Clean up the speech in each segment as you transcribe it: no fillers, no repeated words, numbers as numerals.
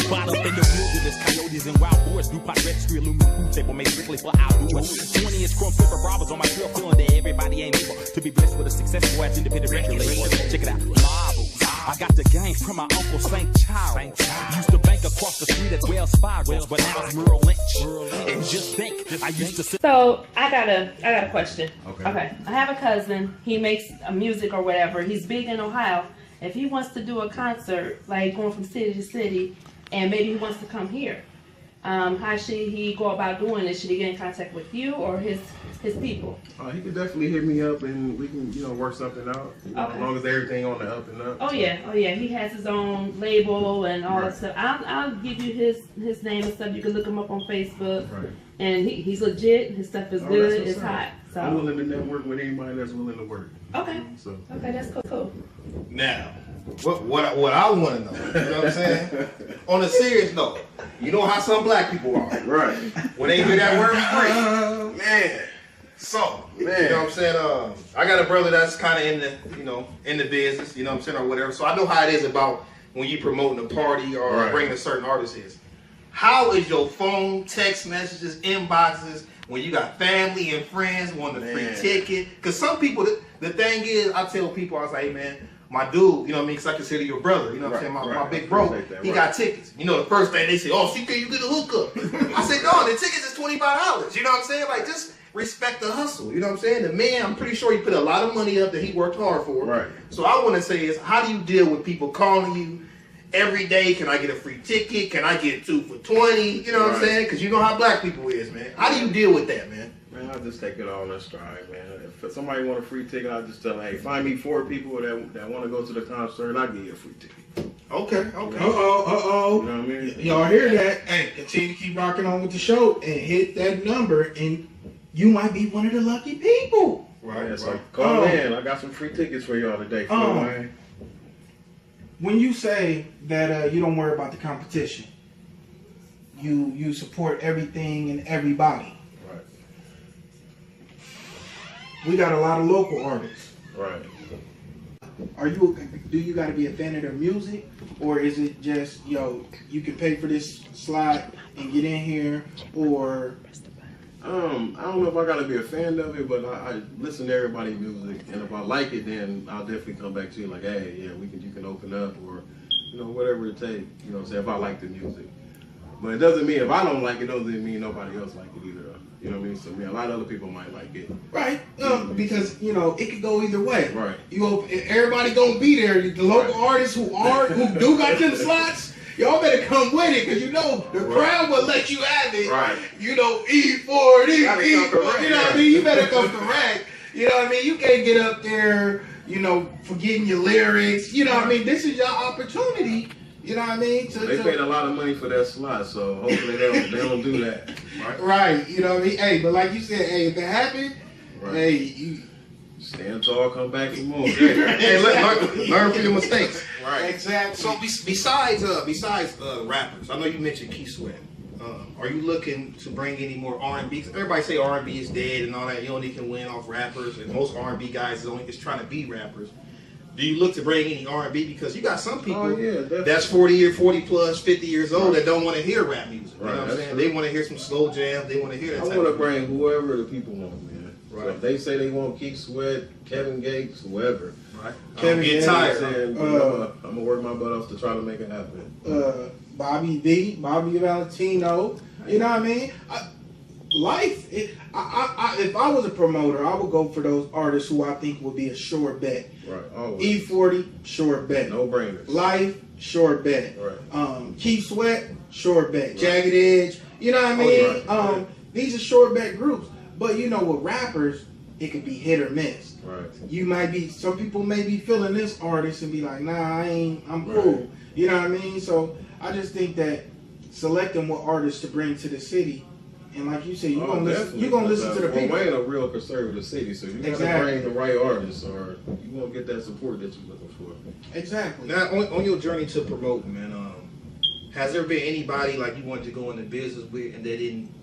Spot up in the wilderness, coyotes and wild boars. Do pot registry, aluminum food table made strictly for outdoors. 20 inch chrome flipper robbers on my trail, feeling that everybody ain't able to be blessed with a successful ass independent record label. Check it out, marbles. I got the game from my uncle St. Charles. Used to bank across the street at Wells Fargo, but now it's Merrill Lynch. And just think, I used to sit. So I got a question. Okay. I have a cousin. He makes music or whatever. He's big in Ohio. If he wants to do a concert, like going from city to city, and maybe he wants to come here, how should he go about doing it? Should he get in contact with you or his people? He can definitely hit me up and we can work something out. As long as everything on the up and up. Oh yeah. He has his own label and all that stuff. I'll give you his name and stuff. You can look him up on Facebook. Right. And he's legit. His stuff is good. It's hot. So I'm willing to network with anybody that's willing to work. Okay. So okay, that's cool. Now, what I want to know, you know what I'm saying? On a serious note, you know how some black people are. Right. When they hear that word free, man. So, you know what I'm saying? I got a brother that's kind of in the, in the business, you know what I'm saying, or whatever. So I know how it is about when you promoting a party or bringing a certain artist is. How is your phone, text messages, inboxes when you got family and friends wanting a free ticket? Because some people, the thing is, I tell people, I was like, hey, man, my dude, you know what I mean? Because I consider you a brother, you know what I'm saying? My big bro, he got tickets. You know, the first thing they say, oh, CK, you get a hookup. I said, no, the tickets is $25. You know what I'm saying? Like, just respect the hustle. You know what I'm saying? The man, I'm pretty sure he put a lot of money up that he worked hard for. Right. So I want to say is, how do you deal with people calling you every day? Can I get a free ticket? Can I get 2 for $20? You know what I'm saying? Because you know how black people is, man. How do you deal with that, man? Man, I just take it all in stride, man. If somebody want a free ticket, I just tell them, hey, find me 4 people that want to go to the concert, and I'll give you a free ticket. Okay. You know what I mean? Y'all hear that? Hey, continue to keep rocking on with the show and hit that number, and you might be one of the lucky people. Right. So call in. I got some free tickets for y'all today. When you say that you don't worry about the competition, you support everything and everybody. Right. We got a lot of local artists. Right. Do you got to be a fan of their music, or is it just you can pay for this slot and get in here, or? I don't know if I gotta be a fan of it, but I listen to everybody's music, and if I like it, then I'll definitely come back to you like, hey, yeah, you can open up, or whatever it takes. You know what I'm saying? If I like the music, but it doesn't mean if I don't like it, doesn't mean nobody else like it either. You know what I mean? So a lot of other people might like it. Right. Because it could go either way. Right. Everybody gonna be there. The local artists who do got them slots. Y'all better come with it, because the crowd will let you have it. Right. E40, you know what I mean? You better come correct. You know what I mean? You can't get up there, forgetting your lyrics. You know what I mean? This is your opportunity. You know what I mean? They paid a lot of money for that slot, so hopefully they don't do that. Right. You know what I mean? Hey, but like you said, hey, if it happened, hey, you stand tall, come back and more. Hey, learn from your mistakes. Right. Exactly. So besides rappers, I know you mentioned Keith Sweat. Are you looking to bring any more R&B? Everybody say R&B is dead and all that. You only can win off rappers, and most R&B guys is only just trying to be rappers. Do you look to bring any R&B? Because you got some people that's 40 plus, 50 years old that don't want to hear rap music. You know what I'm saying? They want to hear some slow jams. They want to hear that. I want to bring whoever the people want, man. Right. So if they say they want Keith Sweat, Kevin Gates, whoever. Right. Kevin Gates, I'm gonna work my butt off to try to make it happen. Bobby Valentino. You know what I mean? If I was a promoter, I would go for those artists who I think would be a sure bet. Right. Always. E40, sure bet. No brainers. Life, sure bet. Right. Keith Sweat, sure bet. Right. Jagged Edge. You know what I mean? Right. These are sure bet groups. But with rappers, it could be hit or miss. Right. Some people may be feeling this artist and be like, nah, I'm cool. Right. You know what I mean? So I just think that selecting what artists to bring to the city, and like you said, you're gonna listen to the people. Wayne a real conservative city, so you gotta bring the right artists, or you won't get that support that you're looking for. Exactly. Now, on your journey to promoting, man, has there been anybody like you wanted to go into business with and they didn't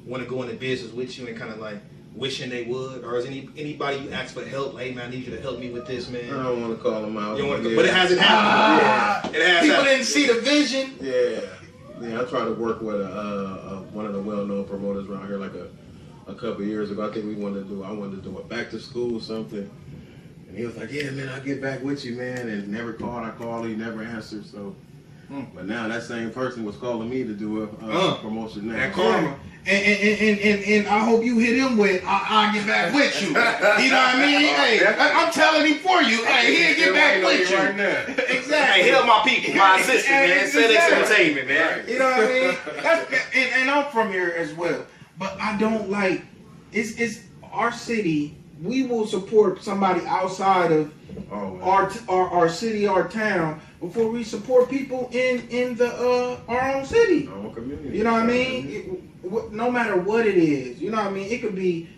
want to go into business with you, and kind of like wishing they would, or is anybody you ask for help? Like, hey man, I need you to help me with this, man. I don't want to call them out. You don't want to, but it hasn't happened. It has People happened. didn't see the vision. Yeah, I tried to work with one of the well-known promoters around here like a couple of years ago. I think I wanted to do a back to school something, and he was like, "Yeah, man, I'll get back with you, man." And never called. I called, he never answered. So, but now that same person was calling me to do a promotion now. That karma. And I hope you hit him with, I'll get back with you. You know what I mean? Hey, I'm telling him for you. Hey, he'll get back with you. Right now. Exactly. Hey, help my people, my assistant, man. Sed X Entertainment, man. You know what I mean? And I'm from here as well. But I don't like, it's our city. We will support somebody outside of our city, our town, before we support people in the our own city. Our own community. You know what I mean? No matter what it is, you know what I mean? It could be,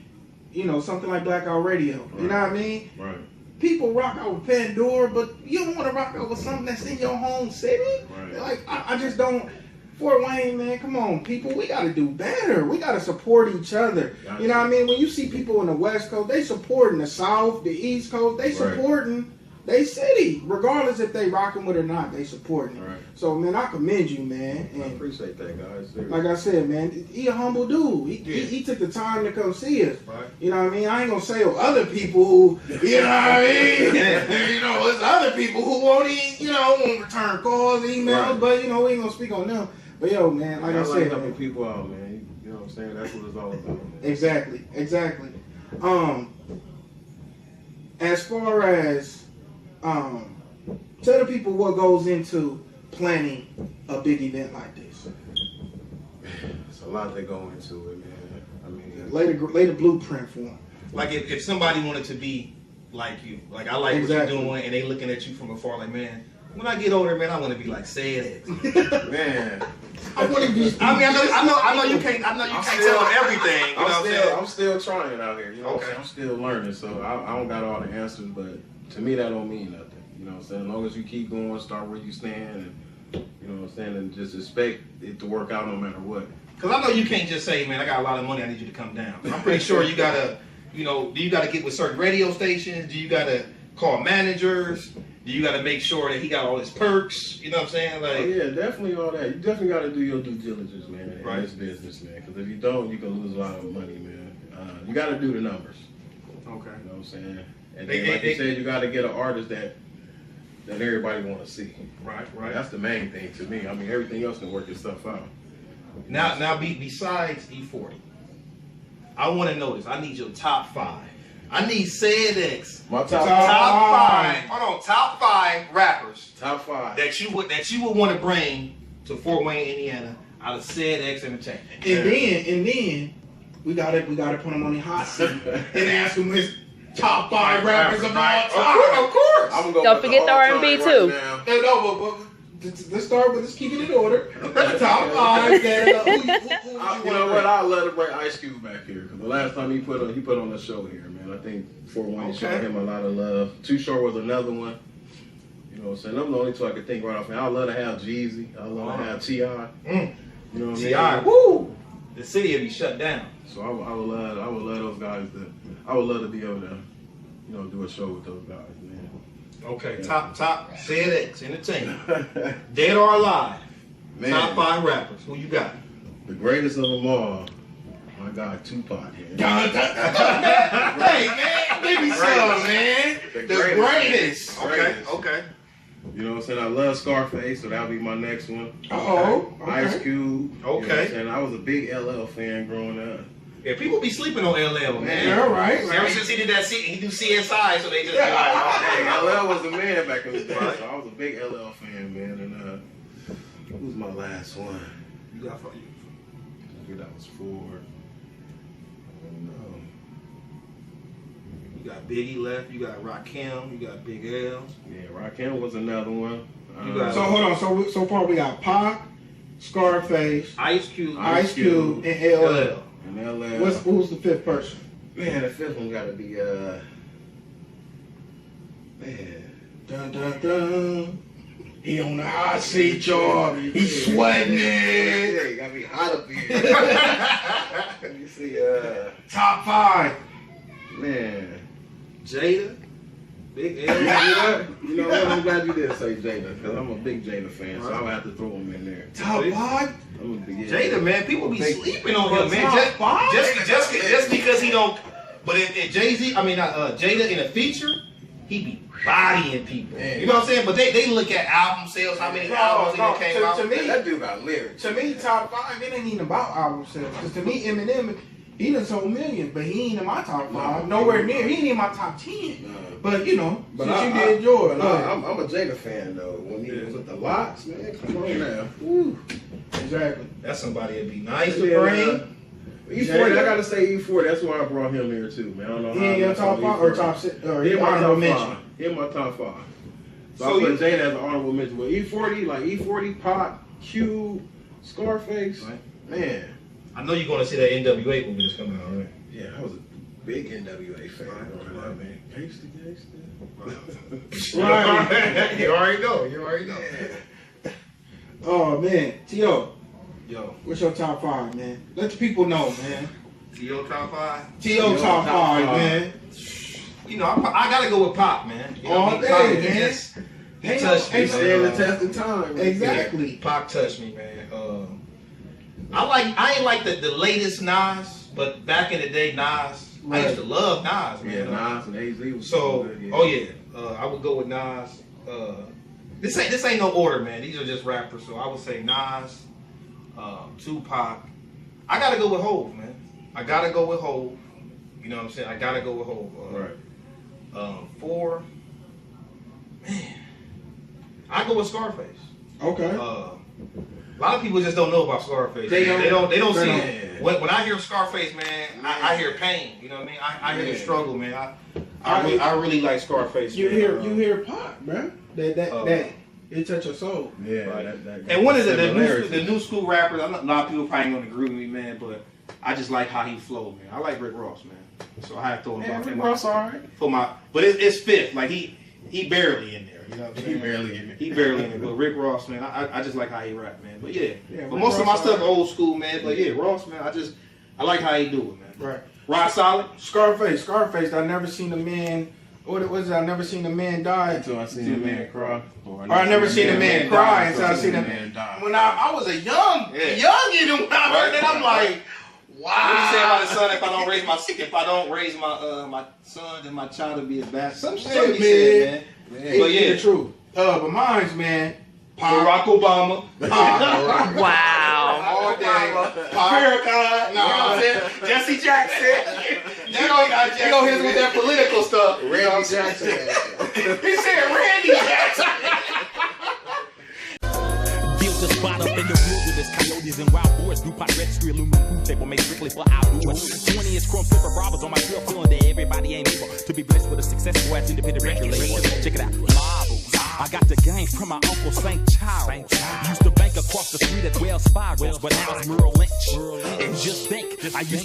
something like Blackout Radio. Right. You know what I mean? Right. People rock out with Pandora, but you don't want to rock out with something that's in your home city. Right. Like, I just don't. Fort Wayne, man, come on, people. We got to do better. We got to support each other. Gotcha. You know what I mean? When you see people in the West Coast, they supporting the South, the East Coast. They supporting they city, regardless if they rocking with it or not. They supporting it. Right. So, man, I commend you, man. And I appreciate that, guys. Seriously. Like I said, man, he a humble dude. He took the time to come see us. Right. You know what I mean? I ain't gonna say other people who, you know what I mean? It's other people who won't return calls, emails, right. But we ain't gonna speak on them. But yo, man, like I said, helping people out, man. You know what I'm saying? That's what it's all about. Exactly. As far as tell the people what goes into planning a big event like this. It's a lot that go into it, man. I mean, lay the blueprint for them. Like if somebody wanted to be like you, like I like what you're doing, and they looking at you from afar, like, man, when I get older, man, I want to be like Sed X. Man. I want to be. I know you can't. I know you can't tell them everything. You know what I'm saying? I'm still trying out here. You know what I'm saying? I'm still learning, so I don't got all the answers. But to me, that don't mean nothing. You know what I'm saying? As long as you keep going, start where you stand, and you know what I'm saying, and just expect it to work out no matter what. Because I know you can't just say, man, I got a lot of money, I need you to come down. I'm pretty sure you gotta, do you gotta get with certain radio stations? Do you gotta call managers? Do you gotta make sure that he got all his perks? You know what I'm saying? Like, yeah, definitely all that. You definitely gotta do your due diligence, man, in this business, man. Because if you don't, you can lose a lot of money, man. You gotta do the numbers. Okay. You know what I'm saying? And then, like you said, you gotta get an artist that everybody want to see. Right. That's the main thing to me. I mean, everything else can work itself out. Now, besides E40, I want to know this. I need your top 5. I need Sed X. My top 5. Hold on, top 5 rappers. Top 5 that you would want to bring to Fort Wayne, Indiana, out of Sed X Entertainment. And then we gotta put him on the hot seat and ask him his top 5 rappers of all time. Of course. Don't forget the R&B too. Let's keep it in order. Top 5 that you know what? I'd love to bring Ice Cube back here because the last time he put on the show here, man. I think Fort Wayne showed him a lot of love. Too Short was another one. You know what I'm saying? Those are the only 2 I could think right off. I'd love to have Jeezy. I'd love to have T.I. You know what I mean? T.I. Woo! The city would be shut down. So I would love those guys I would love to be able to, do a show with those guys, man. Okay, yeah. top Sed X Entertainment. Dead or alive? Man. Top 5 rappers. Who you got? The greatest of them all. My guy Tupac, man. Hey, man, give me some, man. The greatest. Okay. You know what I'm saying? I love Scarface, so that'll be my next one. Okay. Ice Cube. Okay. You know what I'm saying? I was a big LL fan growing up. Yeah, people be sleeping on LL, man. Yeah, right. Ever since he did that, he do CSI, so they just be like, hey, LL was the man back in the day, so I was a big LL fan, man. And who's my last one? You got for you. I think that was 4. I don't know. You got Biggie left. You got Rakim. You got Big L. Yeah, Rakim was another one. So hold on. So far we got Pac, Scarface, Ice Cube, and LL. And LL. Who's the 5th person? Man, the 5th one gotta be man. Dun dun dun. He on the hot seat, y'all. He sweating it. Yeah, you gotta be hot up here. Let me see, Top 5. man. Jada. Big L. You know what? I'm glad you did say Jada, because I'm a big Jada fan, so I would have to throw him in there. Top 5? I'm a big Jada, man, people be sleeping on him, man. Top 5? Just because he don't. But in Jay-Z, Jada in a feature, he be bodying people. Man. You know what I'm saying? But they look at album sales, how many albums he came out. To me, that dude got lyrics. To me, top 5, it ain't even about album sales. Because to me, Eminem, he done sold millions, but he ain't in my top 5. Nowhere near. He ain't in my top 10. But you know, since you did yours. I'm a Jada fan though. When he was with the locks, man, come on now. Woo. Exactly. That's somebody that'd be nice to bring. E40, I gotta say E40. That's why I brought him here too, man. I don't know how. He in your top 5 or top 6? Or He in my honorable top mention? 5. He in my top 5. So So I put you- Jada as an honorable mention. But E40, like E40, Pop, Q, Scarface, man. I know you're gonna see that NWA movie that's coming out, right? Yeah, I was a big NWA fan. Man. Gangsta. Right. You already know. Oh man, T.O., Yo, what's your top 5, man? Let the people know, man. T.O. top 5. T.O. top 5, man. You know, I gotta go with Pop, man. You know, All day, Pop, man. He touched me. Ain't Stand the man. test of time. Man. Exactly. Pop touched me, man. I ain't like the latest Nas, but back in the day, Nas, I used to love Nas, man. Yeah, Nas and AZ was So, good, yeah. oh yeah, I would go with Nas. This ain't no order, man. These are just rappers. So I would say Nas, Tupac. I gotta go with Hov, man. I gotta go with Hov. You know what I'm saying? I gotta go with Hov. Right. 4, man. I go with Scarface. Okay. A lot of people just don't know about Scarface. They They don't see know. it. When I hear Scarface, man, I hear pain. You know what I mean? I hear the struggle, man. I really like Scarface. You man. hear Pop, bro. That it touch your soul. Yeah. Right. That And one of the similarity. new school rappers, a lot of people probably gonna agree with me, man, but I just like how he flowed, man. I like Rick Ross, man. So I have to throw him Yeah, out Rick there. Ross, alright. But it's fifth. Like he barely in there. You know what I'm saying? He barely in there. He barely in there. But Rick Ross, man, I just like how he rap, man. But yeah. Yeah, But Rick most of my Ross, stuff alright. old school, man. But yeah, Ross, man, I like how he do it, man. Right. Rock solid. Scarface. I never seen a man. What was it? I never seen a man die. Until I seen a man cry. Or I never seen a man cry until I seen a man die. When I was a youngin', when I heard that, I'm like, wow. What do you say about his son? If I don't raise my son, then my child will be a bastard. Some Yeah, he said, man. It's But yeah, the truth. But mine's, man. Barack Obama. Wow. All day. Farrakhan. You know what I'm saying? Jesse Jackson. You know his with that political stuff. Randy Jackson. He said Randy Jackson. Built a spot up in the wilderness. Coyotes and wild boars do pot registry, aluminum food table made strictly for outdoors. 20 inch chrome flipper robbers on my trail, feeling that everybody ain't able to be blessed with a successful as independent record label. Check it out, marbles. I got the game from my uncle St. Charles. Used to bank across the street at Wells Fargo, but now it's Merrill Lynch. And just think, I used